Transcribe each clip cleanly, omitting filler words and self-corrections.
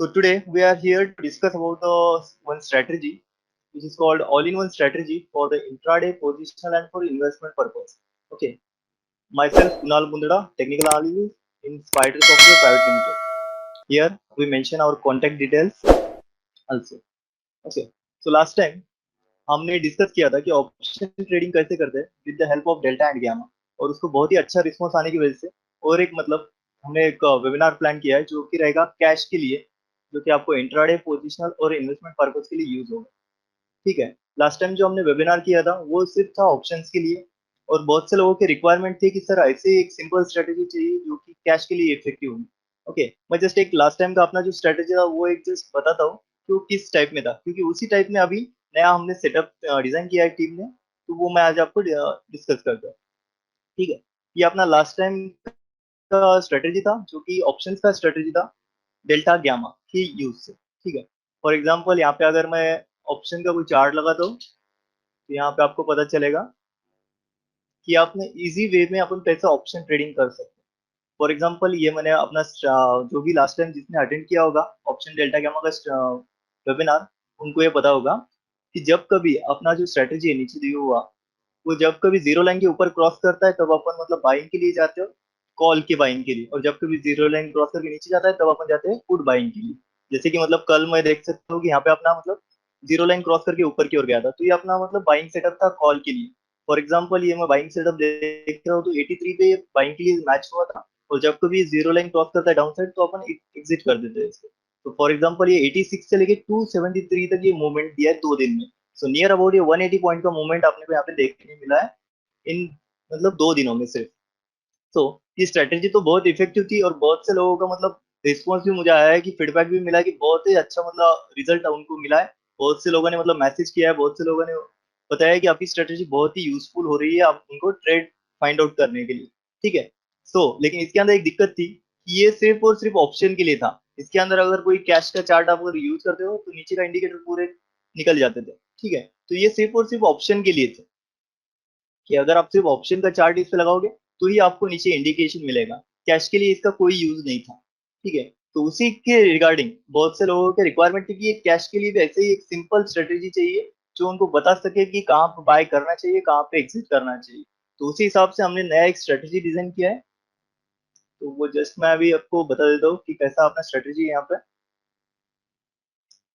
So today we are here to discuss about the one strategy which is called all-in-one strategy for the intraday positional and for investment purpose. Okay, myself Kunal Bundada, technical analyst in Spider Software Private Limited. Here we mention our contact details also. Okay, so last time हमने discuss किया था कि option trading कैसे करते हैं with the help of delta and gamma और उसको बहुत ही अच्छा रिस्पॉन्स आने की वजह से और एक मतलब हमने एक वेबिनार प्लान किया है जो कि रहेगा कैश के लिए जो कि आपको इंट्राडे पोजिशनल और इन्वेस्टमेंट पर्पज के लिए यूज होगा। ठीक है, लास्ट टाइम जो हमने वेबिनार किया था वो सिर्फ था ऑप्शंस के लिए और बहुत से लोगों के रिक्वायरमेंट थी कि सर ऐसे एक सिंपल स्ट्रेटेजी चाहिए जो कि कैश के लिए इफेक्टिव हो। ओके, मैं जस्ट एक लास्ट टाइम का अपना जो स्ट्रेटेजी था वो एक जस्ट बताता हूँ कि वो किस टाइप में था, क्योंकि उसी टाइप में अभी नया हमने सेटअप डिजाइन किया है टीम ने, तो वो मैं आज आपको डिस्कस करता हूँ। ठीक है, ये अपना लास्ट टाइम का स्ट्रेटेजी था जो कि ऑप्शंस का स्ट्रेटेजी था डेल्टा गामा की यूज से। ठीक है, फॉर एग्जांपल यहाँ पे अगर मैं ऑप्शन का कोई चार्ट लगाता हूँ तो यहाँ पे आपको पता चलेगा कि आपने इजी वे में अपन कैसे ऑप्शन ट्रेडिंग कर सकते हैं। फॉर एग्जांपल ये मैंने अपना जो भी लास्ट टाइम जिसने अटेंड किया होगा ऑप्शन डेल्टा गामा का वेबिनार, उनको ये पता होगा कि जब कभी अपना जो स्ट्रेटेजी है नीचे दिया हुआ वो जब कभी जीरो लाइन के ऊपर क्रॉस करता है तब अपन मतलब बाइंग के लिए जाते हो, कॉल की बाइंग के लिए, और जब कभी जीरो लाइन क्रॉस करके नीचे जाता है तब अपन जाते हैं पुट बाइंग के लिए। जैसे कि मतलब कल मैं देख सकता हूँ कि यहाँ पे अपना मतलब जीरो लाइन क्रॉस करके ऊपर की ओर गया था तो ये अपना मतलब बाइंग सेटअप था कॉल के लिए। फॉर एग्जाम्पल ये मैं बाइंग सेटअप देख रहा हूँ तो 83 पे बाइंग के लिए मैच हुआ था और जब कभी जीरो लाइन क्रॉस करता है डाउन साइड तो अपन एग्जिट कर देते हैं इसको। तो फॉर एग्जाम्पल ये 86 से लेके 273 तक ये मूवमेंट दिया है 2 दिन में। सो नियर अबाउट ये 180 पॉइंट का मूवमेंट आपने को यहाँ पे देखने मिला है इन मतलब 2 दिनों में सिर्फ। तो ये स्ट्रेटेजी तो बहुत इफेक्टिव थी और बहुत से लोगों का मतलब रिस्पॉन्स भी मुझे आया है कि फीडबैक भी मिला है कि बहुत ही अच्छा मतलब रिजल्ट उनको मिला है। बहुत से लोगों ने मतलब मैसेज किया है, बहुत से लोगों ने बताया कि आपकी स्ट्रेटेजी बहुत ही यूजफुल हो रही है आप उनको ट्रेड फाइंड आउट करने के लिए। ठीक है, सो लेकिन इसके अंदर एक दिक्कत थी कि ये सिर्फ और सिर्फ ऑप्शन के लिए था। इसके अंदर अगर कोई कैश का चार्ट आप अगर यूज करते हो तो नीचे का इंडिकेटर पूरे निकल जाते थे। ठीक है, तो ये सिर्फ और सिर्फ ऑप्शन के लिए थे कि अगर आप सिर्फ ऑप्शन का चार्ट इस पे लगाओगे तो ही आपको नीचे इंडिकेशन मिलेगा, कैश के लिए इसका कोई यूज नहीं था। ठीक है, तो उसी के रिगार्डिंग बहुत से लोगों के रिक्वायरमेंट थी कि ये कैश के लिए भी ऐसे ही एक सिंपल स्ट्रेटेजी चाहिए जो उनको बता सके कि कहाँ पे बाय करना चाहिए कहाँ पे एग्जिट करना चाहिए। तो उसी हिसाब से हमने नया एक स्ट्रेटेजी डिजाइन किया है। तो वो जस्ट मैं अभी आपको बता देता हूँ कि कैसा अपना स्ट्रेटेजी है यहाँ पे।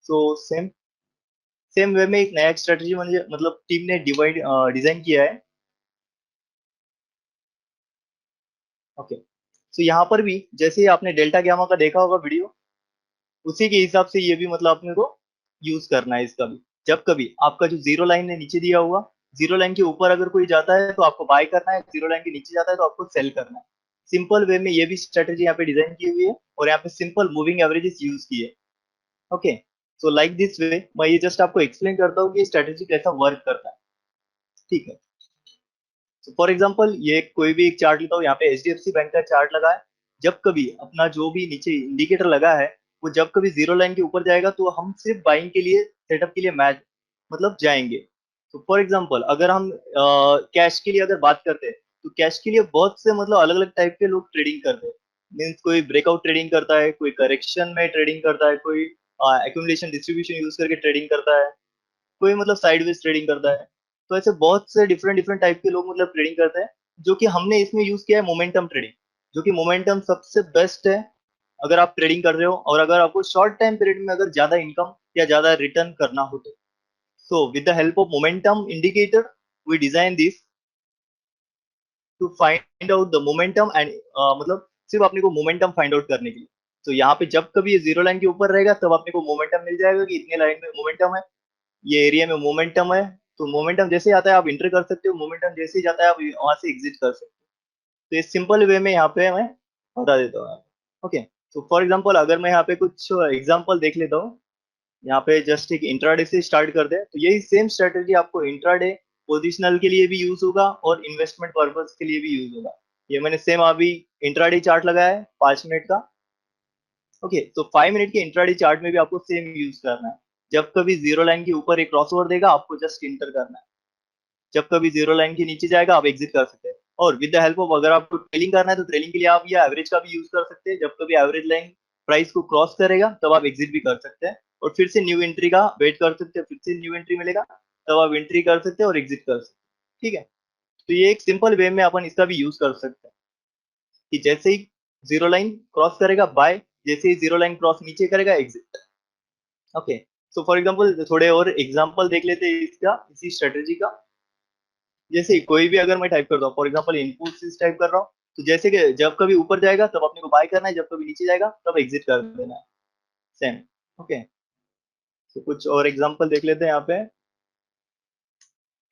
सो सेम सेम वे में एक नया स्ट्रेटेजी मुझे मतलब टीम ने डिवाइड डिजाइन किया है। ओके, तो यहाँ पर भी जैसे ही आपने डेल्टा गामा का देखा होगा वीडियो, उसी के हिसाब से ये भी मतलब अपने को यूज करना है इसका भी। जब कभी आपका जो जीरो लाइन है नीचे दिया हुआ, जीरो लाइन के ऊपर अगर कोई जाता है तो आपको बाय करना है, जीरो लाइन के नीचे जाता है तो आपको सेल करना है। सिंपल वे में ये भी स्ट्रेटेजी यहाँ पे डिजाइन की हुई है और यहाँ पे सिंपल मूविंग एवरेजेस यूज की है। Okay, so like this way मैं ये जस्ट आपको एक्सप्लेन करता हूँ कि स्ट्रेटेजी कैसा वर्क करता है। ठीक है, फॉर एग्जाम्पल ये कोई भी एक चार्ट लेता हूँ, यहाँ पे एचडीएफसी बैंक का चार्ट लगा है। जब कभी अपना जो भी नीचे इंडिकेटर लगा है वो जब कभी जीरो लाइन के ऊपर जाएगा तो हम सिर्फ बाइंग के लिए सेटअप के लिए मैच मतलब जाएंगे। तो फॉर एग्जाम्पल अगर हम कैश के लिए अगर बात करते हैं तो कैश के लिए बहुत से मतलब अलग अलग टाइप के लोग ट्रेडिंग करते हैं। मीन्स कोई ब्रेकआउट ट्रेडिंग करता है, कोई करेक्शन में ट्रेडिंग करता है, कोई एक्यूमुलेशन डिस्ट्रीब्यूशन यूज करके ट्रेडिंग करता है, कोई मतलब साइडवेज ट्रेडिंग करता है। तो ऐसे बहुत से डिफरेंट डिफरेंट टाइप के लोग मतलब ट्रेडिंग करते हैं। जो कि हमने इसमें यूज किया है मोमेंटम ट्रेडिंग, जो कि मोमेंटम सबसे बेस्ट है अगर आप ट्रेडिंग कर रहे हो और अगर आपको शॉर्ट टाइम पीरियड में अगर ज्यादा इनकम या ज्यादा रिटर्न करना हो तो। So with the help of momentum indicator we design this to find out the momentum and मतलब सिर्फ अपने को मोमेंटम फाइंड आउट करने के लिए। तो यहाँ पे जब कभी ये जीरो लाइन के ऊपर रहेगा तब अपने को मोमेंटम मिल जाएगा कि इतने लाइन में मोमेंटम है, ये एरिया में मोमेंटम है। तो मोमेंटम जैसे ही आता है आप इंटर कर सकते हो, मोमेंटम जैसे ही जाता है आप वहां से एग्जिट कर सकते हो। तो इस सिंपल वे में यहाँ पे मैं बता देता हूँ। ओके, तो फॉर एग्जांपल अगर मैं यहाँ पे कुछ एग्जांपल देख लेता हूँ, यहाँ पे जस्ट एक इंट्राडे से स्टार्ट कर दे तो यही सेम स्ट्रेटेजी आपको इंट्राडे पोजिशनल के लिए भी यूज होगा और इन्वेस्टमेंट पर्पज के लिए भी यूज होगा। ये मैंने सेम अभी इंट्राडे चार्ट लगाया है 5 मिनट का। ओके, तो 5 मिनट के इंट्राडे चार्ट में भी आपको सेम यूज करना है। जब कभी जीरो लाइन के ऊपर एक क्रॉसओवर देगा आपको जस्ट इंटर करना है, जब कभी जीरो लाइन के नीचे जाएगा आप एग्जिट कर सकते हैं। और विद द हेल्प ऑफ अगर आपको ट्रेलिंग करना है तो ट्रेलिंग के लिए आप ये एवरेज का भी यूज कर सकते हैं। जब कभी एवरेज लाइन प्राइस को क्रॉस करेगा तब आप एग्जिट भी कर सकते हैं, और फिर से न्यू एंट्री का वेट कर सकते हैं, फिर से न्यू एंट्री मिलेगा तब आप एंट्री कर सकते हैं और एग्जिट कर सकते हैं। ठीक है, तो ये एक सिंपल वे में अपन इसका भी यूज कर सकते हैं कि जैसे ही जीरो लाइन क्रॉस करेगा बाय, जैसे ही जीरो लाइन क्रॉस नीचे करेगा exit. Okay, so for example थोड़े और एग्जांपल देख लेते हैं इसका, इसी स्ट्रेटेजी का। जैसे कोई भी अगर मैं टाइप करता हूँ, फॉर एग्जांपल इनपुट टाइप कर रहा हूँ, तो जैसे कि जब कभी ऊपर जाएगा तब अपने को बाय करना है, जब कभी नीचे जाएगा तब एग्जिट कर देना है, सेम। ओके, तो कुछ और एग्जांपल देख लेते हैं यहाँ पे।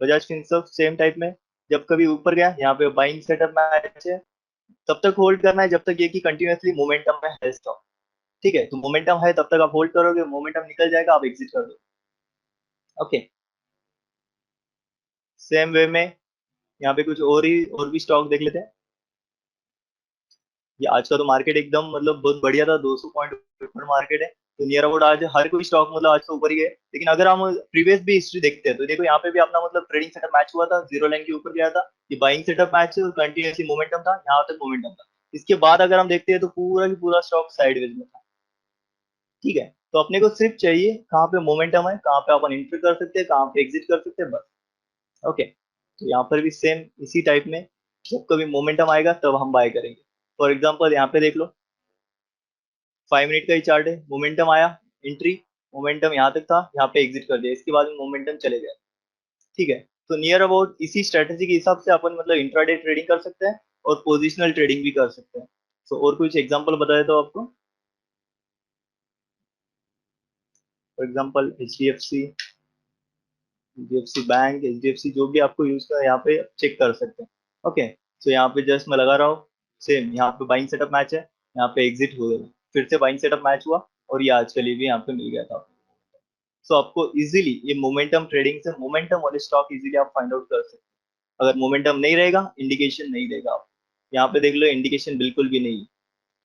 बजाज फिनसर्व सेम टाइप में, जब कभी ऊपर गया यहाँ पे बाइंग सेटअप मैच है, तब तक होल्ड करना है जब तक ये कि कंटिन्यूअसली मोमेंटम में है स्टॉक। ठीक है, तो मोमेंटम है तब तक आप होल्ड करोगे, मोमेंटम निकल जाएगा आप एग्जिट कर दो। ओके, सेम वे में यहाँ पे कुछ और भी स्टॉक देख लेते हैं। ये आज का तो मार्केट एकदम मतलब बहुत बढ़िया था, 200 पॉइंट ऊपर मार्केट है, तो नियर अबाउट आज हर कोई स्टॉक मतलब आज तो ऊपर ही है। लेकिन अगर हम प्रीवियस भी हिस्ट्री देखते हैं तो देखो यहाँ पे भी अपना मतलब ट्रेडिंग सेटअप मैच हुआ था, जीरो लाइन के ऊपर गया था, ये बाइंग सेटअप मैच है और कंटिन्यूसली मोमेंटम था, यहाँ तक मोमेंटम था। इसके बाद अगर हम देखते हैं तो पूरा की पूरा स्टॉक साइडवेज में था। ठीक है, तो अपने को सिर्फ चाहिए कहाँ पे मोमेंटम है, कहाँ पे अपन एंटर कर सकते हैं, कहाँ पे एग्जिट कर सकते हैं, बस। ओके, तो यहाँ पर भी सेम इसी टाइप में, जब कभी मोमेंटम आएगा तब हम बाय करेंगे। फॉर एग्जाम्पल यहाँ पे देख लो, 5 मिनट का ही चार्ट है, मोमेंटम आया, एंट्री, मोमेंटम यहाँ तक था, यहाँ पे एग्जिट कर दिया, इसके बाद में मोमेंटम चले गए। ठीक है, तो नियर अबाउट इसी स्ट्रेटेजी के हिसाब से अपन मतलब इंट्राडे ट्रेडिंग कर सकते हैं और पोजिशनल ट्रेडिंग भी कर सकते हैं। तो और कुछ एग्जांपल बता देता हूँ आपको। For example H D F C bank, H D F C, जो भी आपको यूज कर यहाँ पे चेक कर सकते हैं। ओके, तो यहाँ पे जस्ट मैं लगा रहा हूँ, सेम यहाँ पे बाइंग सेटअप मैच है, यहाँ पे एग्जिट हो गया, फिर से बाइंग सेटअप मैच हुआ और ये आज के लिए भी यहाँ पे मिल गया था। सो आपको इजीली ये मोमेंटम ट्रेडिंग से मोमेंटम वाले स्टॉक इजीली आप फाइंड आउट कर सकते हैं। अगर मोमेंटम नहीं रहेगा, इंडिकेशन नहीं देगा, आप यहाँ पे देख लो इंडिकेशन बिल्कुल भी नहीं है।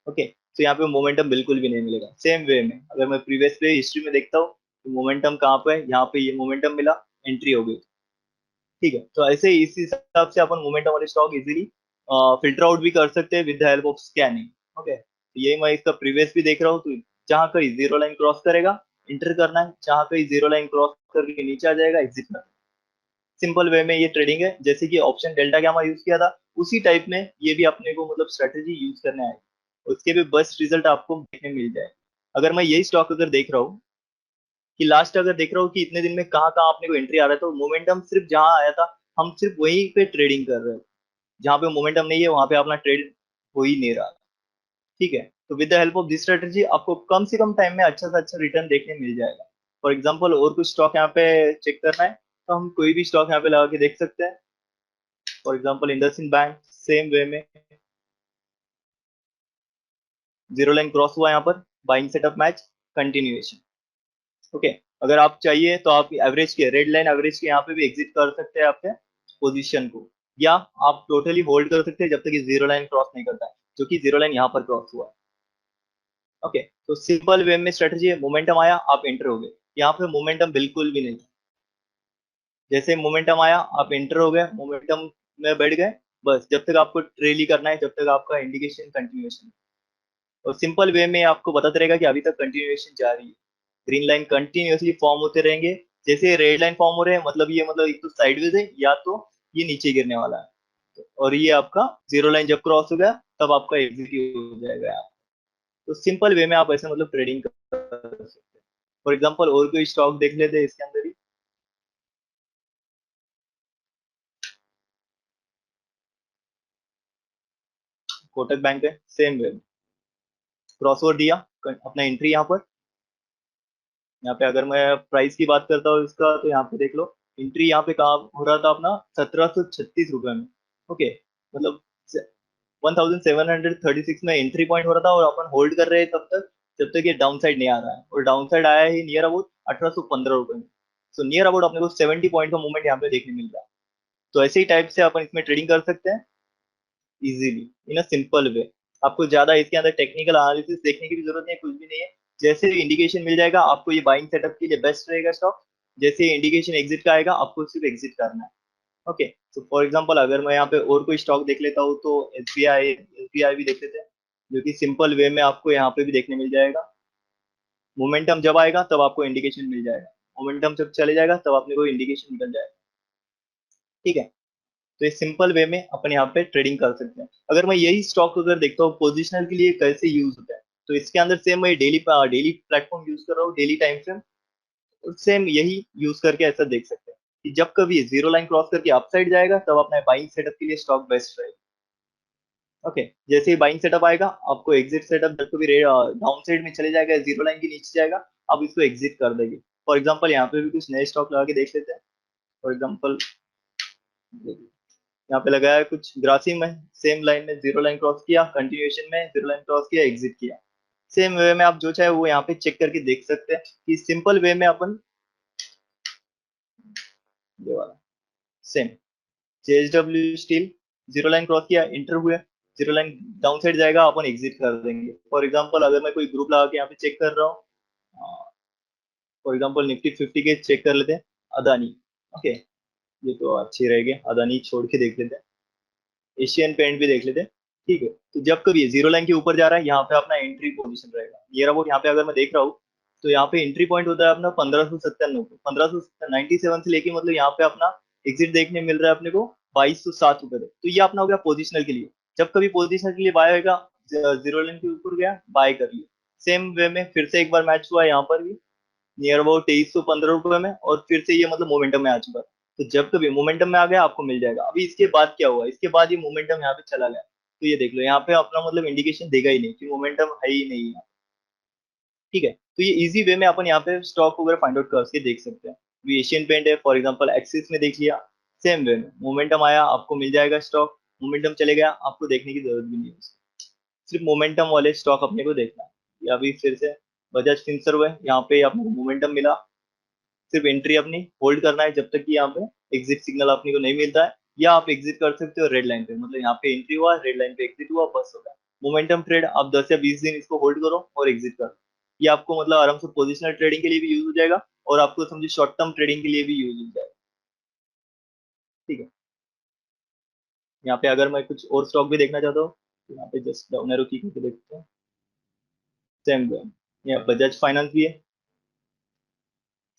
ओके, तो यहाँ पे मोमेंटम बिल्कुल भी नहीं मिलेगा। सेम वे में अगर मैं प्रीवियस पे हिस्ट्री में देखता हूँ तो मोमेंटम कहाँ पे है, यहाँ पे ये मोमेंटम मिला, एंट्री हो गई। ठीक है, तो ऐसे ही इस हिसाब से अपन मोमेंटम वाले स्टॉक इजीली फिल्टर आउट भी कर सकते हैं with the help of scanning. Okay, तो ये मैं इसका प्रीवियस भी देख रहा हूँ, तो जहाँ कहीं जीरो लाइन क्रॉस करेगा इंटर करना है, जहाँ कहीं जीरो लाइन क्रॉस करके नीचे आ जाएगा एग्जिट करना है। सिंपल वे में ये ट्रेडिंग है, जैसे कि ऑप्शन डेल्टा गामा यूज किया था उसी टाइप में ये भी अपने को मतलब स्ट्रेटेजी यूज करने आए, उसके भी बेस्ट रिजल्ट आपको देखने मिल जाए। अगर मैं यही स्टॉक अगर देख रहा हूँ कि लास्ट अगर देख रहा हूँ कि इतने दिन में कहाँ कहाँ अपने को एंट्री आ रहा है, तो मोमेंटम सिर्फ जहाँ आया था हम सिर्फ वहीं पे ट्रेडिंग कर रहे हैं, जहाँ पे मोमेंटम नहीं है वहां पे अपना ट्रेड हो ही नहीं रहा। ठीक है, तो with the help of this strategy आपको कम से कम टाइम में अच्छा से अच्छा रिटर्न देखने मिल जाएगा। फॉर एग्जाम्पल और कुछ स्टॉक यहाँ पे चेक करना है तो हम कोई भी स्टॉक यहाँ पे लगा के देख सकते हैं। For example IndusInd bank, same way में जीरो लाइन क्रॉस हुआ यहाँ पर, buying setup match, continuation. Okay, अगर आप चाहिए तो आप एवरेज के रेड लाइन एवरेज के यहाँ पे भी एग्जिट कर सकते हैं आपके पोजीशन को, या आप टोटली होल्ड कर सकते हैं जब तक ये जीरो लाइन क्रॉस नहीं करता है, जो कि जीरो लाइन यहाँ पर क्रॉस हुआ है। ओके, तो सिंपल वे में स्ट्रेटजी है, मोमेंटम आया आप एंटर हो गए, यहाँ पे मोमेंटम बिल्कुल भी नहीं, जैसे मोमेंटम आया आप एंटर हो गए, मोमेंटम में बैठ गए, बस जब तक आपको ट्रेल ही करना है, जब तक आपका इंडिकेशन कंटिन्यूएशन। और सिंपल वे में आपको बताते रहेगा कि अभी तक कंटिन्यूएशन जा रही है, ग्रीन लाइन कंटिन्यूअसली फॉर्म होते रहेंगे, जैसे रेड लाइन फॉर्म हो रहे हैं मतलब ये मतलब एक तो साइडवेज है या तो ये नीचे गिरने वाला है, और ये आपका जीरो लाइन जब क्रॉस हो गया तब आपका एग्जीक्यूट हो जाएगा यहाँ। तो सिंपल वे में आप ऐसे मतलब ट्रेडिंग कर सकते हैं। फॉर एग्जाम्पल और कोई स्टॉक देख लेते हैं इसके अंदर ही, कोटक बैंक है, सेम वे क्रॉसओवर दिया, अपना एंट्री यहाँ पर, यहाँ पे अगर मैं प्राइस की बात करता हूँ इसका तो यहाँ पे देख लो एंट्री यहाँ पे कहाँ हो रहा था अपना, 1736 रुपए में। ओके, मतलब 1736 में एंट्री पॉइंट हो रहा था और अपन होल्ड कर रहे हैं तब तक जब तक ये डाउन साइड नहीं आ रहा है, और डाउन साइड आया ही नियर अबाउट 1815 रुपए में। सो नियर अबाउट अपने को 70 पॉइंट का मूवमेंट यहाँ पे देखने मिल रहा है। तो ऐसे ही टाइप से अपन इसमें ट्रेडिंग कर सकते हैं easily in a simple way. आपको ज्यादा इसके अंदर टेक्निकल एनालिसिस देखने की भी जरूरत नहीं है, कुछ भी नहीं है, जैसे इंडिकेशन मिल जाएगा आपको ये बाइंग सेटअप के लिए बेस्ट रहेगा स्टॉक, जैसे इंडिकेशन एग्जिट का आएगा आपको सिर्फ एग्जिट करना है। ओके, तो फॉर एग्जांपल अगर मैं यहाँ पे और कोई स्टॉक देख लेता हूँ तो एसबीआई भी देख लेते हैं। जो कि सिंपल वे में आपको यहाँ पे भी देखने मिल जाएगा। मोमेंटम जब आएगा तब आपको इंडिकेशन मिल जाएगा, मोमेंटम जब चले जाएगा तब अपने को इंडिकेशन निकल जाएगा। ठीक है, तो ये सिंपल वे में अपन यहाँ पे ट्रेडिंग कर सकते हैं। अगर मैं यही स्टॉक अगर देखता हूँ पोजिशनल के लिए कैसे यूज होता है, तो इसके अंदर सेम मैं डेली डेली प्लेटफॉर्म यूज कर रहा हूँ, डेली टाइम फ्रेम, सेम यही यूज करके ऐसा देख सकते हैं कि जब कभी जीरो लाइन क्रॉस करके अपसाइड जाएगा तब अपना बाइंग सेटअप के लिए स्टॉक बेस्ट रहेगा। ओके, जैसे ही बाइंग सेटअप आएगा आपको एग्जिट सेटअप, जब कभी डाउन साइड में चले जाएगा, जीरो लाइन के नीचे जाएगा, आप इसको एग्जिट कर देंगे। फॉर एग्जांपल यहाँ पे भी कुछ नए स्टॉक लगा के देख लेते हैं। फॉर एग्जांपल यहाँ पे लगाया है कुछ ग्रासिम है, सेम लाइन में जीरो लाइन क्रॉस किया, कंटिन्यूएशन में जीरो लाइन क्रॉस किया, एग्जिट किया। सेम वे में आप जो चाहे वो यहाँ पे चेक करके देख सकते हैं कि सिंपल वे में अपन ये वाला same JSW steel zero line cross किया, इंटर हुए, जीरो लाइन डाउन साइड जाएगा, अपन एग्जिट कर देंगे। फॉर एग्जांपल अगर मैं कोई ग्रुप लगा के यहाँ पे चेक कर रहा हूँ, फॉर एग्जांपल निफ्टी 50 के चेक कर लेते हैं, अदानी। ओके, ये तो अच्छी रहेगी, अदानी छोड़ के देख लेते हैं, एशियन पेंट भी देख लेते हैं। ठीक है, तो जब कभी जीरो लाइन के ऊपर जा रहा है, यहाँ पे अपना एंट्री पोजीशन रहेगा नियर अबाउट। यहाँ पे अगर मैं देख रहा हूँ तो यहाँ पे एंट्री पॉइंट होता है अपना 1597, 1597 से लेके मतलब यहाँ पे अपना एग्जिट देखने मिल रहा है अपने को 2207 रुपए तक। तो ये अपना हो गया पोजिशनल के लिए। जब कभी पोजिशनल के लिए बाय होगा, जीरो लाइन के ऊपर गया, बाय कर लिया। सेम वे में फिर से एक बार मैच हुआ यहाँ पर भी नियर अबाउट 2315 रुपए में, और फिर से ये मतलब मोमेंटम में आ चुका है। तो जब कभी मोमेंटम में आ गया आपको मिल जाएगा। अभी इसके बाद क्या हुआ, इसके बाद ये मोमेंटम यहाँ पे चला गया, तो ये देख लो यहाँ पे अपना मतलब इंडिकेशन देगा ही नहीं कि मोमेंटम है ही नहीं है। ठीक है, तो ये इजी वे में अपन यहाँ पे स्टॉक वगैरह फाइंड आउट करके देख सकते हैं। अभी एशियन पेंट है फॉर एग्जांपल, एक्सिस में देख लिया, सेम वे में मोमेंटम आया आपको मिल जाएगा स्टॉक, मोमेंटम चले गया आपको देखने की जरूरत भी नहीं है उसकी। सिर्फ मोमेंटम वाले स्टॉक अपने को देखना है। या अभी फिर से बजाज फिंसर्व है, यहाँ पे अपने को मोमेंटम मिला, सिर्फ एंट्री अपनी होल्ड करना है जब तक कि यहाँ पे एग्जिट सिग्नल अपने को नहीं मिलता है, या आप एग्जिट कर सकते हो रेड लाइन पे, मतलब यहाँ पे एंट्री हुआ, रेड लाइन पे एग्जिट हुआ, बस होगा। मोमेंटम ट्रेड आप 10 या 20 दिन इसको होल्ड करो और एग्जिट करो, ये आपको मतलब आराम से पोजिशनल ट्रेडिंग के लिए भी यूज हो जाएगा, और आपको समझिए शॉर्ट टर्म ट्रेडिंग के लिए भी यूज हो जाएगा। ठीक है, यहाँ पे अगर मैं कुछ और स्टॉक भी देखना चाहता हूँ तो यहाँ पे जस्ट डाउन एरो की करके देखते हैं। सेम वे यहाँ बजाज फाइनेंस भी है,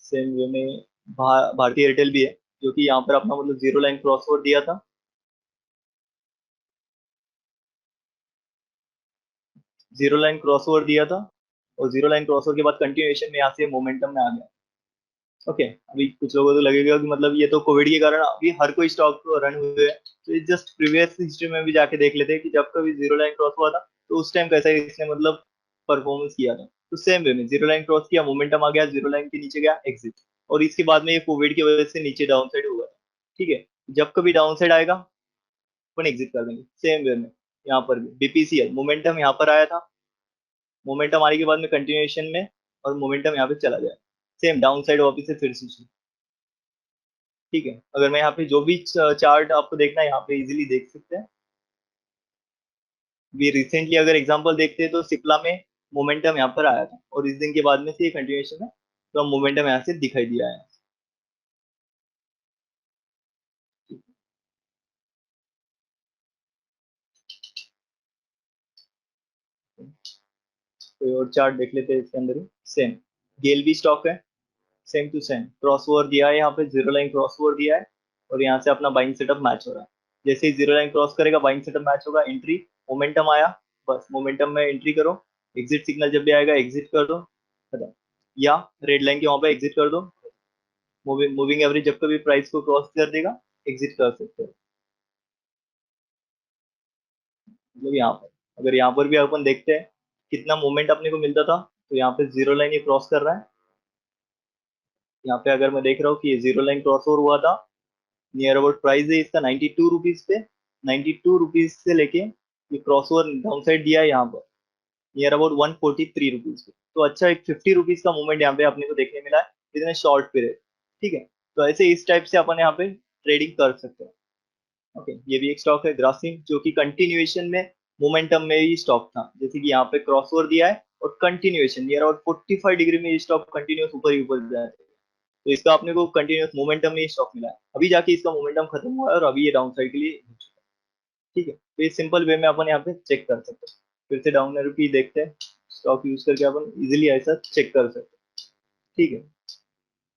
सेम वे में भारतीय एयरटेल भी है, जो कि यहाँ पर अपना मतलब जीरो लाइन क्रॉस ओवर दिया था, जीरो लाइन क्रॉसओवर दिया था, और जीरो लाइन क्रॉसओवर के बाद कंटिन्यूएशन में यहाँ से मोमेंटम में आ गया। ओके, अभी कुछ लोगों को लगेगा कि मतलब ये तो कोविड के कारण अभी हर कोई स्टॉक रन हुए हैं, तो जस्ट प्रीवियस हिस्ट्री में भी जाके देख लेते हैं कि जब कभी जीरो लाइन क्रॉस हुआ था तो उस टाइम कैसा इसने मतलब परफॉर्मेंस किया था। तो सेम वे में जीरो लाइन क्रॉस किया, मोमेंटम आ गया, जीरो लाइन के नीचे गया, एग्जिट, और इसके बाद में ये कोविड की वजह से नीचे डाउन साइड हुआ था। ठीक है, जब कभी डाउन साइड आएगा अपन एग्जिट कर देंगे। सेम वे में यहाँ पर भी बीपीसीएल मोमेंटम यहाँ पर आया था, मोमेंटम आने के बाद में कंटिन्यूएशन में, और मोमेंटम यहाँ पे चला गया, सेम डाउन साइड वापिस से फिर से शुरू। ठीक है, अगर मैं यहाँ पे जो भी चार्ट आपको देखना है यहाँ पे इजीली देख सकते हैं। भी रिसेंटली अगर एग्जांपल देखते हैं तो सिप्ला में मोमेंटम यहाँ पर आया था, और इस दिन के बाद में से ये कंटिन्यूएशन है, तो मोमेंटम यहाँ से दिखाई दिया है। कोई और चार्ट देख लेते हैं इसके अंदर ही। सेम गेल भी स्टॉक है, same to same cross over दिया है, यहाँ पे जीरो लाइन क्रॉस ओवर दिया है, और यहाँ से अपना बाइंग सेटअप मैच हो रहा है। जैसे ही जीरो लाइन क्रॉस करेगा बाइंग सेटअप मैच होगा, एंट्री मोमेंटम आया, बस मोमेंटम में एंट्री करो, एग्जिट सिग्नल जब भी आएगा एग्जिट कर दो, खत्म। या रेड लाइन के वहां पे एग्जिट कर दो, मूविंग एवरेज जब कभी प्राइस को क्रॉस कर देगा एग्जिट कर सकते हो। मतलब यहाँ पर अगर यहाँ पर भी अपन देखते हैं कितना मूवमेंट अपने को मिलता था, तो यहाँ पे जीरो लाइन ये क्रॉस कर रहा है। यहाँ पे अगर मैं देख रहा हूँ कि ये जीरो लाइन क्रॉस ओवर हुआ था, नियर अबाउट प्राइस है इसका 92 रुपीज पे, 92 रुपीज से लेके ये क्रॉस ओवर डाउन साइड दिया है यहाँ पर नियर अबाउट 143 रुपीज पे। तो अच्छा एक 50 रुपीज का मूवमेंट यहाँ पे अपने को देखने मिला है इतने शॉर्ट पीरियड। ठीक है, तो ऐसे इस टाइप से अपन यहाँ पे ट्रेडिंग कर सकते हैं। ओके, ये भी एक स्टॉक है ग्रासिम, जो कि कंटिन्यूएशन में मोमेंटम में ही स्टॉक था, जैसे कि यहाँ पे क्रॉस ओवर दिया है और कंटिन्यूएशन नियर अबाउट 45 डिग्री में ये स्टॉक कंटिन्यूस ऊपर ही ऊपर जाए, तो इसका अपने को कंटिन्यूस मोमेंटम में ही स्टॉक मिला है। अभी जाके इसका मोमेंटम खत्म हुआ है और अभी ये डाउन साइड के लिए हो चुका है। ठीक है, तो ये सिंपल वे में अपन यहाँ पे चेक कर सकते हैं। फिर से डाउन एरो की देखते हैं, स्टॉक यूज करके अपन इजीली ऐसा चेक कर सकते हैं। ठीक है,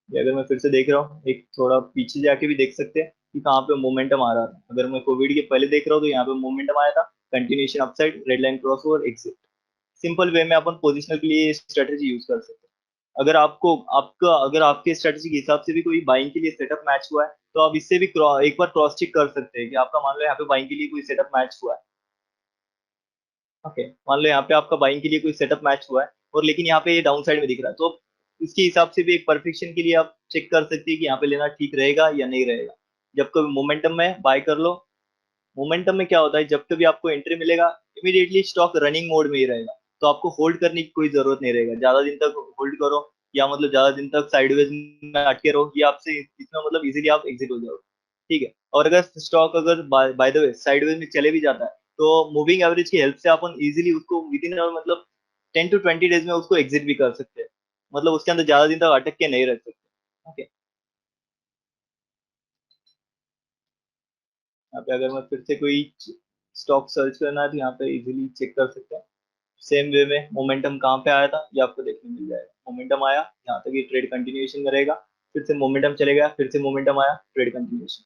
ये अगर मैं फिर से देख रहा हूँ, एक थोड़ा पीछे जाके भी देख सकते हैं कि कहाँ पे मोमेंटम आ रहा था। अगर मैं कोविड के पहले देख रहा हूँ तो यहाँ पे मोमेंटम आया था, continuation upside, red line cross over, exit. Simple way में अपन पोजिशनल के लिए स्ट्रेटेजी यूज कर सकते हैं। अगर आपको आपका अगर आपके स्ट्रेटेजी के हिसाब से भी कोई बाइंग के लिए सेटअप मैच हुआ है, तो आप इससे भी एक बार क्रॉस चेक कर सकते हैं कि आपका मान लो यहाँ पे बाइंग के लिए कोई सेटअप मैच हुआ है। ओके, मान लो यहाँ पे आपका बाइंग के लिए कोई सेटअप मैच हुआ है और लेकिन यहाँ पे ये डाउन साइड में दिख रहा है, तो इसके हिसाब से भी एक परफेक्शन के लिए आप चेक कर सकते हैं कि यहाँ पे लेना ठीक रहेगा या नहीं रहेगा। जब कभी मोमेंटम में बाय कर लो। मोमेंटम में क्या होता है, जब कभी आपको एंट्री मिलेगा, इमीडिएटली स्टॉक रनिंग मोड में ही रहेगा, तो आपको होल्ड करने की कोई जरूरत नहीं रहेगा, ज्यादा दिन तक होल्ड करो या मतलब ज्यादा दिन तक साइडवेज में अटके रहो, ये आपसे इसमें मतलब इजीली आप एग्जिट हो जाओगे। ठीक है, और अगर स्टॉक अगर बाय द वे साइडवेज में चले भी जाता है, तो मूविंग एवरेज की हेल्प से अपन इजीली उसको विद इन मतलब 10 to 20 डेज में उसको एग्जिट भी कर सकते हैं, मतलब उसके अंदर ज्यादा दिन तक अटक के नहीं रख सकते। ओके, यहाँ पे अगर मैं फिर से कोई स्टॉक सर्च करना है तो यहाँ पे इजीली चेक कर सकते हैं। सेम वे में मोमेंटम कहाँ पे आया था ये आपको देखने मिल जाएगा। मोमेंटम आया, यहाँ तक ये ट्रेड कंटिन्यूएशन करेगा, फिर से मोमेंटम चलेगा, फिर से मोमेंटम आया, ट्रेड कंटिन्यूएशन।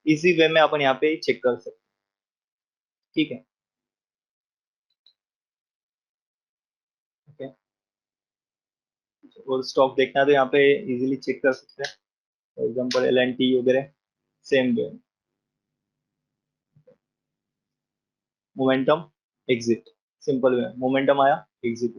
इसी वे में अपन यहाँ पे चेक कर सकते हैं। ठीक है, ओके, और स्टॉक देखना है तो यहाँ पे इजीली चेक कर सकते हैं, फॉर एग्जाम्पल LNT वगैरह। Same way, momentum, exit, simple way, momentum आया, एग्जिट।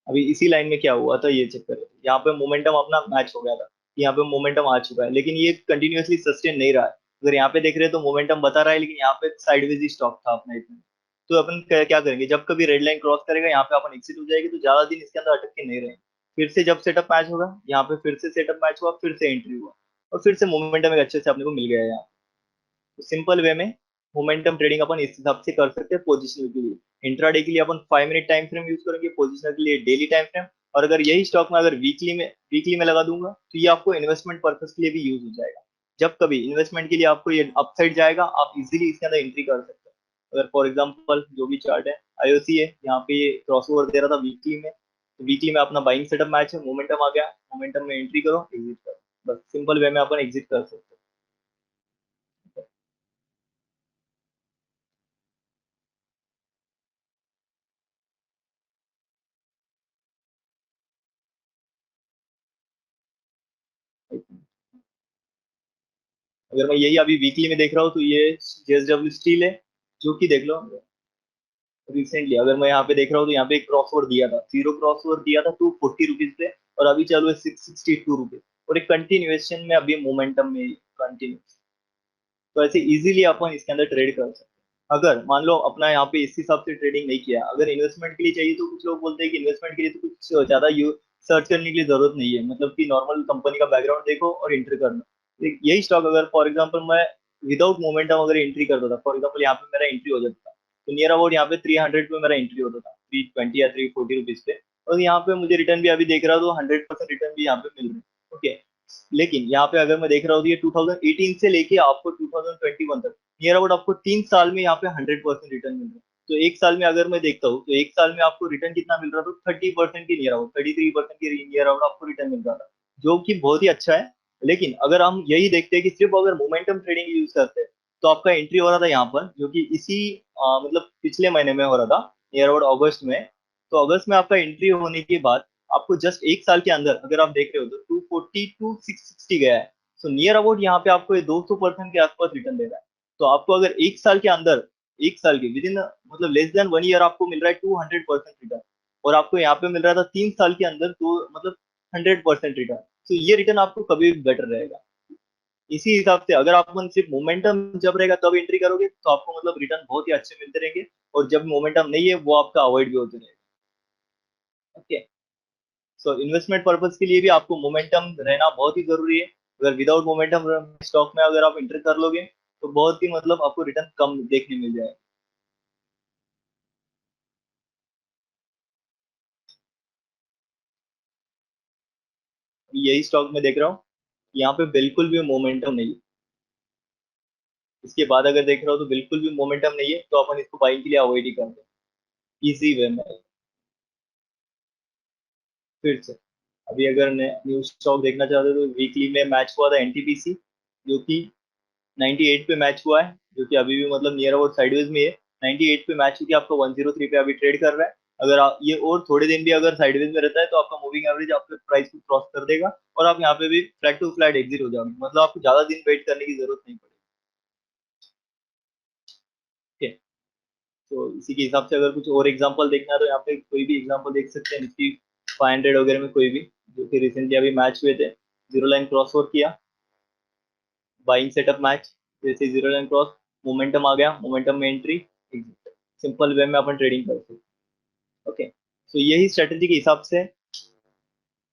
अभी इसी लाइन में क्या हुआ था ये चेक करें, यहाँ पे मोमेंटम अपना मैच हो गया था, यहाँ पे मोमेंटम आ चुका है, लेकिन ये कंटिन्यूअसली सस्टेन नहीं रहा है। अगर यहाँ पे देख रहे हैं तो मोमेंटम बता रहा है, लेकिन यहाँ पे साइडवेज ही स्टॉक था अपना इतना। तो अपन क्या करेंगे, जब कभी रेड लाइन क्रॉस करेगा यहाँ पे अपन एग्जिट हो जाएगी, तो ज्यादा दिन इसके अंदर अटक के नहीं रहेंगे। फिर से जब सेटअप मैच होगा, यहाँ पे फिर से सेटअप मैच हुआ, फिर से एंट्री हुआ, और फिर से मोमेंटम एक अच्छे से अपने को मिल गया है यहाँ। तो सिंपल वे में मोमेंटम ट्रेडिंग अपन इस हिसाब से कर सकते हैं पोजिशनल के लिए। इंट्राडे के लिए अपन 5 मिनट टाइम फ्रेम यूज करेंगे, पोजिशनल के लिए डेली टाइम फ्रेम। और अगर यही स्टॉक में अगर वीकली में लगा दूंगा, तो ये आपको इन्वेस्टमेंट पर्पज के लिए भी यूज हो जाएगा। जब कभी इन्वेस्टमेंट के लिए आपको ये अपसाइड जाएगा, आप इजीली इसके अंदर एंट्री कर सकते हैं। अगर फॉर एग्जाम्पल जो भी चार्ट है, आईओसी है, यहाँ पे ये क्रॉस ओवर दे रहा था वीकली में, तो वीकली में अपना बाइंग सेटअप मैच है, मोमेंटम आ गया, मोमेंटम में एंट्री करो, एग्जिट करो, बस सिंपल वे में अपन एग्जिट कर सकते हैं। अगर मैं यही अभी वीकली में देख रहा हूँ तो ये JSW स्टील है, जो कि देख लो रिसेंटली अगर मैं यहाँ पे देख रहा हूँ तो यहाँ पे एक क्रॉस ओवर दिया था, जीरो क्रॉस ओवर दिया था 240 रुपीज पे, और अभी चालू है 662 रुपीज, और एक कंटिन्यूएशन में अभी मोमेंटम में कंटिन्यू। तो ऐसे इजीली अपन इसके अंदर ट्रेड कर सकते हैं। अगर मान लो अपना यहाँ पे इस हिसाब से ट्रेडिंग नहीं किया, अगर इन्वेस्टमेंट के लिए चाहिए, तो कुछ लोग बोलते हैं कि इन्वेस्टमेंट के लिए तो कुछ ज्यादा यू सर्च करने के लिए जरूरत नहीं है, मतलब कि नॉर्मल कंपनी का बैकग्राउंड देखो और एंट्री करना। यही स्टॉक अगर फॉर एग्जाम्पल मैं विदाउट मोमेंटम अगर एंट्री करता था, फॉर एग्जाम्पल यहाँ पे मेरा एंट्री हो जाता था, तो नियर अबाउट यहाँ पे 300 पे मेरा एंट्री होता था, 320 या 340 रुपीज पे, और यहाँ पे मुझे रिटर्न भी अभी देख रहा हूँ तो 100% रिटर्न भी यहाँ पे मिल रहा है। ओके, लेकिन यहाँ पे अगर मैं देख रहा हूँ तो ये 2018 से लेके आपको 2021 तक नियर अबाउट आपको 3 साल में यहाँ पे 100% रिटर्न मिल रहा है। तो एक साल में अगर मैं देखता हूँ तो एक साल में आपको रिटर्न कितना मिल रहा था, 30% के नियर अबाउट, 33% के नियर अबाउट आपको रिटर्न मिल रहा था, जो कि बहुत ही अच्छा है। लेकिन अगर हम यही देखते हैं कि सिर्फ अगर मोमेंटम ट्रेडिंग यूज करते हैं, तो आपका एंट्री हो रहा था यहाँ पर, जो कि इसी मतलब पिछले महीने में हो रहा था, नियर अबाउट अगस्त में। तो अगस्त में आपका एंट्री होने के बाद आपको जस्ट एक साल के अंदर अगर आप देख रहे हो तो 240 टू 660 गया है। तो नियर अबाउट यहाँ पे आपको ये 200% के आसपास रिटर्न दे रहा है। तो आपको अगर एक साल के अंदर, एक साल के विद इन मतलब लेस देन 1 ईयर आपको मिल रहा है 200% रिटर्न, और आपको यहाँ पे मिल रहा था 3 साल के अंदर तो मतलब 100% रिटर्न। तो ये रिटर्न आपको कभी भी बेटर रहेगा। इसी हिसाब से अगर आप सिर्फ मोमेंटम जब रहेगा तब एंट्री करोगे, तो आपको मतलब रिटर्न बहुत ही अच्छे मिलते रहेंगे, और जब मोमेंटम नहीं है वो आपका अवॉइड भी होते रहेगा। ओके, सो इन्वेस्टमेंट पर्पज के लिए भी आपको मोमेंटम रहना बहुत ही जरूरी है। अगर विदाउट मोमेंटम स्टॉक में अगर आप एंटर कर लोगे, तो बहुत ही मतलब आपको रिटर्न कम देखने मिल जाएगा। यही स्टॉक में देख रहा हूँ, यहाँ पे बिल्कुल भी मोमेंटम नहीं है। इसके बाद अगर देख रहा हूँ तो बिल्कुल भी मोमेंटम नहीं है, तो अपन इसको बाइंग के लिए अवॉइड ही करते हैं। इजी वे में। फिर से अभी अगर न्यू स्टॉक देखना चाहते हो तो वीकली में मैच हुआ था एनटीपीसी, जो कि 98 पे मैच हुआ है, जो कि अभी भी मतलब नियर अबाउट साइडवेज में है। 98 पे मैच होकर आपका 103 पे अभी ट्रेड कर रहा है। अगर आप ये और थोड़े दिन भी अगर साइडवेज में रहता है तो आपका मूविंग एवरेज आपके प्राइस को क्रॉस कर देगा, और आप यहाँ पे भी फ्लैट टू फ्लैट एग्जिट हो जाओगे, मतलब आपको ज्यादा दिन वेट करने की जरूरत नहीं पड़ेगी। ठीक है, तो इसी के हिसाब से अगर कुछ और एग्जांपल देखना है तो यहाँ पे कोई भी एग्जांपल देख सकते हैं, निफ्टी 500 वगैरह में कोई भी, जो कि रिसेंटली अभी मैच हुए थे। जीरो लाइन क्रॉस ओवर किया, बाइंग सेटअप मैच, जैसे जीरो लाइन क्रॉस, मोमेंटम आ गया, मोमेंटम में एंट्री, एग्जिट। सिंपल वे में अपन ट्रेडिंग कर सकते हैं। ओके, तो यही स्ट्रेटेजी के हिसाब से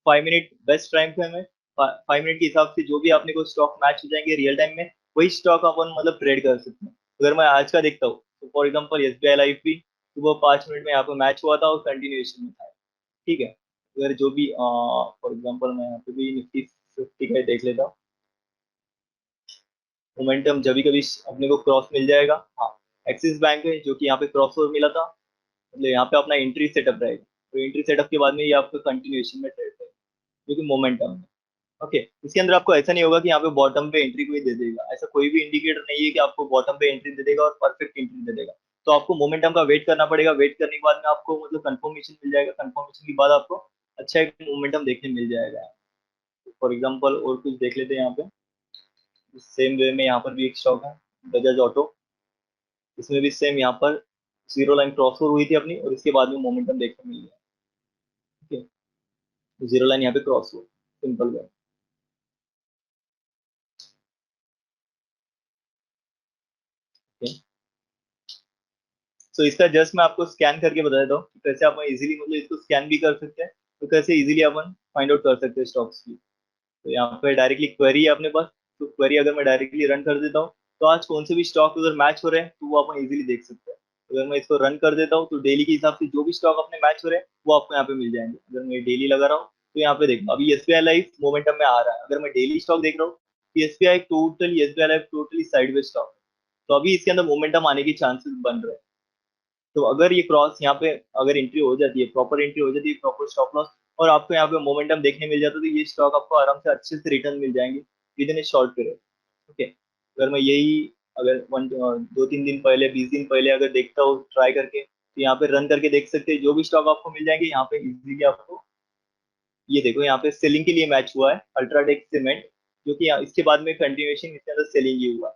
5 मिनट बेस्ट टाइम फ्रेम है। 5 मिनट के हिसाब से जो भी आपने को स्टॉक मैच हो जाएंगे रियल टाइम में, वही स्टॉक अपन मतलब ट्रेड कर सकते हैं। अगर मैं आज का देखता हूँ तो फॉर एग्जाम्पल एसबीआई लाइफ भी सुबह 5 मिनट में यहाँ पे मैच हुआ था और कंटिन्यूएशन में था। ठीक है, अगर जो भी फॉर एग्जाम्पल मैं यहाँ पे भी निफ्टी 50 का ही देख लेता हूँ। मोमेंटम जब भी कभी अपने को क्रॉस मिल जाएगा, हाँ, एक्सिस बैंक है जो कि यहाँ पे क्रॉस ओवर मिला था, मतलब यहाँ पे अपना एंट्री सेटअप रहेगा, तो एंट्री सेटअप के बाद में ये आपको कंटिन्यूएशन में ट्रेड है, जो कि मोमेंटम है। ओके, इसके अंदर आपको ऐसा नहीं होगा कि यहाँ पे बॉटम पे एंट्री कोई दे देगा, ऐसा कोई भी इंडिकेटर नहीं है कि आपको बॉटम पे एंट्री दे देगा और परफेक्ट एंट्री दे देगा। तो आपको मोमेंटम का वेट करना पड़ेगा, वेट करने के बाद में आपको मतलब कंफर्मेशन मिल जाएगा, कंफर्मेशन के बाद आपको अच्छा एक मोमेंटम देखने मिल जाएगा। फॉर एग्जाम्पल और कुछ देख लेते हैं यहाँ पे, सेम वे में यहाँ पर भी एक स्टॉक है बजाज ऑटो, इसमें भी सेम यहाँ पर जीरो लाइन क्रॉस ओवर हुई थी अपनी और इसके बाद में मोमेंटम देखने मिल गया। ठीक है, जीरो लाइन यहाँ पे क्रॉस हुआ, सिंपल वे। तो इसका जस्ट मैं आपको स्कैन करके बता देता हूँ कि कैसे आप इजीली मतलब इसको स्कैन भी कर सकते हैं, तो कैसे इजीली अपन फाइंड आउट कर सकते हैं स्टॉक्स की। तो यहाँ पे डायरेक्टली क्वेरी है अपने पास, तो क्वेरी अगर मैं डायरेक्टली रन कर देता हूँ तो आज कौन से भी स्टॉक अगर मैच हो रहे हैं तो वो अपन इजीली देख सकते हैं। अगर मैं इसको रन कर देता हूँ तो डेली के हिसाब से जो भी स्टॉक अपने मैच हो रहे हैं वो आपको यहाँ पे मिल जाएंगे। अगर मैं डेली लगा रहा हूँ तो यहाँ पे देखो अभी एसबीआई लाइफ मोमेंटम में आ रहा है, अगर मैं डेली स्टॉक देख रहा हूँ तो SBI life totally sideways stock है, तो अभी इसके अंदर मोमेंटम आने की चांसेस बन रहे हैं। तो अगर ये क्रॉस यहाँ पे अगर एंट्री हो जाती है, प्रॉपर एंट्री हो जाती है, प्रॉपर स्टॉप लॉस, और आपको यहाँ पे मोमेंटम देखने मिल जाता है, तो ये स्टॉक आपको आराम से अच्छे से रिटर्न मिल जाएंगे with in A short period. Okay, अगर मैं यही अगर 2-3 दिन पहले, 20 दिन पहले अगर देखता हूँ ट्राई करके, तो यहाँ पे रन करके देख सकते हैं जो भी स्टॉक आपको मिल जाएंगे यहाँ पे इजीली आपको। ये देखो यहाँ पे सेलिंग के लिए मैच हुआ है अल्ट्राटेक सीमेंट, जो कि इसके बाद में कंटिन्यूएशन इसके अंदर सेलिंग ही हुआ है।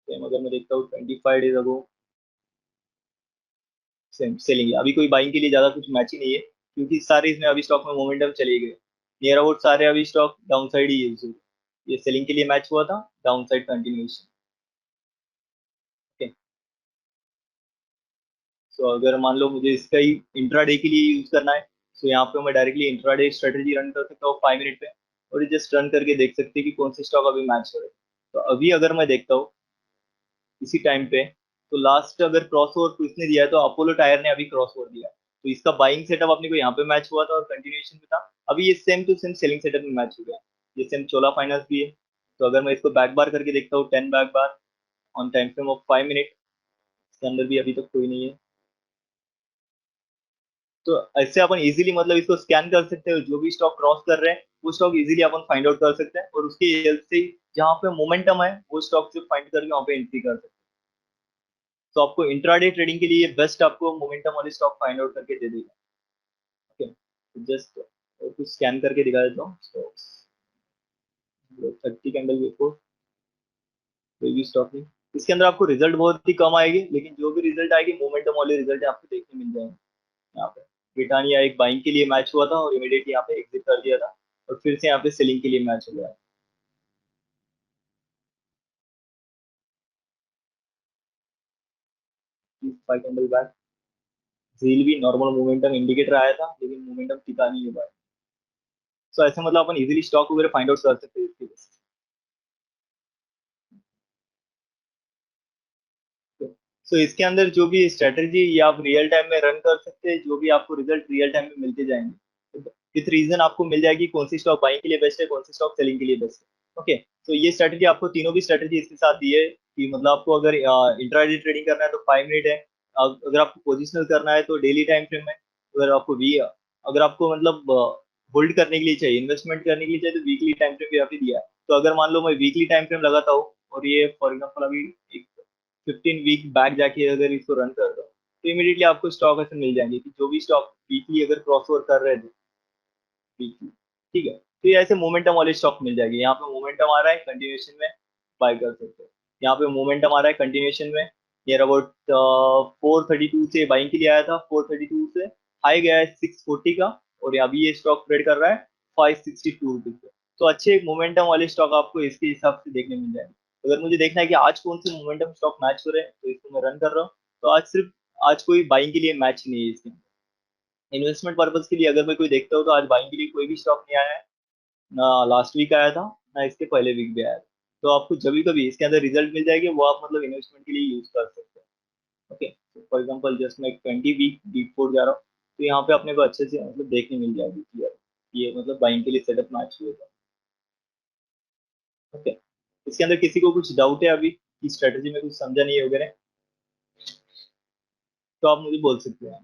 अगर मैं देखता हूँ 25 डेज अगो सेलिंग है, अभी कोई बाइंग के लिए ज्यादा कुछ मैच ही नहीं है, क्योंकि सारे इसमें अभी स्टॉक में मोमेंटम चले गए, नियर अबाउट सारे अभी स्टॉक डाउन साइड ही है। ये सेलिंग के लिए मैच हुआ था, डाउन साइड कंटिन्यूएशन। तो अगर मान लो मुझे इसका ही इंट्राडे के लिए यूज करना है, तो यहाँ पे मैं डायरेक्टली इंट्राडे स्ट्रेटेजी रन कर सकता हूँ 5 मिनट पे, और ये जस्ट रन करके देख सकते हैं कि कौन से स्टॉक अभी मैच हो रहे हैं। तो अभी अगर मैं देखता हूँ इसी टाइम पे, तो लास्ट अगर क्रॉस ओवर किसने दिया है तो अपोलो टायर ने अभी क्रॉस ओवर दिया, तो इसका बाइंग सेटअप अपने को यहाँ पे मैच हुआ था और कंटिन्यूएशन में था। अभी ये same to same selling setup में मैच हो गया, ये सेम चोला फाइनेंस भी है। तो अगर मैं इसको बैक बार करके देखता हूँ 10 back bar on time frame of 5 minute, इसके अंदर भी अभी तक कोई नहीं है। तो ऐसे अपन इजीली मतलब इसको स्कैन कर सकते हैं, जो भी स्टॉक क्रॉस कर रहे हैं वो स्टॉक इजीली अपन फाइंड आउट कर सकते हैं, और उसकी हेल्प से जहाँ पे मोमेंटम है वो स्टॉक से फाइंड करके वहाँ पे एंट्री कर सकते हैं। तो आपको इंट्राडे ट्रेडिंग के लिए बेस्ट आपको मोमेंटम वाले स्टॉक फाइंड आउट करके दे देगा। ओके, तो जस्ट कुछ स्कैन करके दिखा देता हूँ स्टॉक्स। 30 कैंडल बिफोर कोई भी स्टॉक नहीं, इसके अंदर आपको रिजल्ट बहुत ही कम आएगी, लेकिन जो भी रिजल्ट आएगी मोमेंटम वाले रिजल्ट आपको देखने मिल जाएंगे। यहाँ पे ब्रिटानिया एक बाइंग के लिए मैच हुआ था और इमीडिएटली यहाँ पे एग्जिट कर दिया था, और फिर से यहाँ पे सेलिंग के लिए मैच हो गया। 5 कैंडल बैक, झील भी नॉर्मल मोमेंटम इंडिकेटर आया था लेकिन मोमेंटम टिका नहीं हुआ है। सो ऐसे मतलब अपन इजीली स्टॉक वगैरह फाइंड आउट कर सकते हैं इसकी वजह से। सो इसके अंदर जो भी स्ट्रेटजी ये आप रियल टाइम में रन कर सकते हैं, जो भी आपको रिजल्ट रियल टाइम में मिलते जाएंगे, विथ रीजन आपको मिल जाएगी कौन सी स्टॉक बाइंग के लिए बेस्ट है, कौन सी स्टॉक सेलिंग के लिए बेस्ट है। ओके, तो ये स्ट्रेटजी आपको तीनों भी स्ट्रेटजी इसके साथ दी है कि मतलब आपको अगर इंट्राडे ट्रेडिंग करना है तो 5 मिनट है, अगर आपको पोजिशनल करना है तो डेली टाइम फ्रेम में, अगर आपको मतलब होल्ड करने के लिए चाहिए, इन्वेस्टमेंट करने के लिए चाहिए, तो वीकली टाइम फ्रेम भी आपने दिया है। तो अगर मान लो मैं वीकली टाइम फ्रेम लगाता हूँ और ये फॉर एग्जाम्पल अभी एक 15 वीक बैक जाके अगर इसको रन कर दो, तो इमीडिएटली आपको स्टॉक ऐसे मिल जाएंगे कि जो भी स्टॉक वीकली अगर क्रॉस ओवर कर रहे थे वीकली, ठीक है, तो ये ऐसे मोमेंटम वाले स्टॉक मिल जाएगी। यहाँ पे मोमेंटम आ रहा है कंटिन्यूएशन में, बाय कर सकते हो। यहाँ पे मोमेंटम आ रहा है कंटिन्यूएशन में, नियर अबाउट 432 से बाइंग के लिए आया था, 432 से हाई गया है 640 का, और अभी ये स्टॉक ट्रेड कर रहा है 562 रुपीज पे। तो अच्छे मोमेंटम वाले स्टॉक आपको इसके हिसाब से देखने मिल जाएंगे। अगर मुझे देखना है कि आज कौन से मोमेंटम स्टॉक मैच हो रहे हैं, तो इसको मैं रन कर रहा हूँ। तो आज कोई बाइंग के लिए मैच नहीं है इसके। इन्वेस्टमेंट पर्पज के लिए अगर मैं कोई देखता हूँ तो आज बाइंग के लिए कोई भी स्टॉक नहीं आया है, ना लास्ट वीक आया था, ना इसके पहले वीक भी आया था। तो आपको जब कभी इसके अंदर रिजल्ट मिल जाएगी, वो आप मतलब इन्वेस्टमेंट के लिए यूज कर सकते हैं। ओके, फॉर एग्जांपल जस्ट मैं 20 वीक बिफोर जा रहा हूँ, तो यहाँ पे अपने को अच्छे से मतलब देखने मिल जाएगी क्लियर, ये मतलब बाइंग के लिए सेटअप मैच हुए था। ओके, इसके अंदर किसी को कुछ डाउट है अभी कि स्ट्रेटेजी में कुछ समझा नहीं है वगैरह, तो आप मुझे बोल सकते हैं।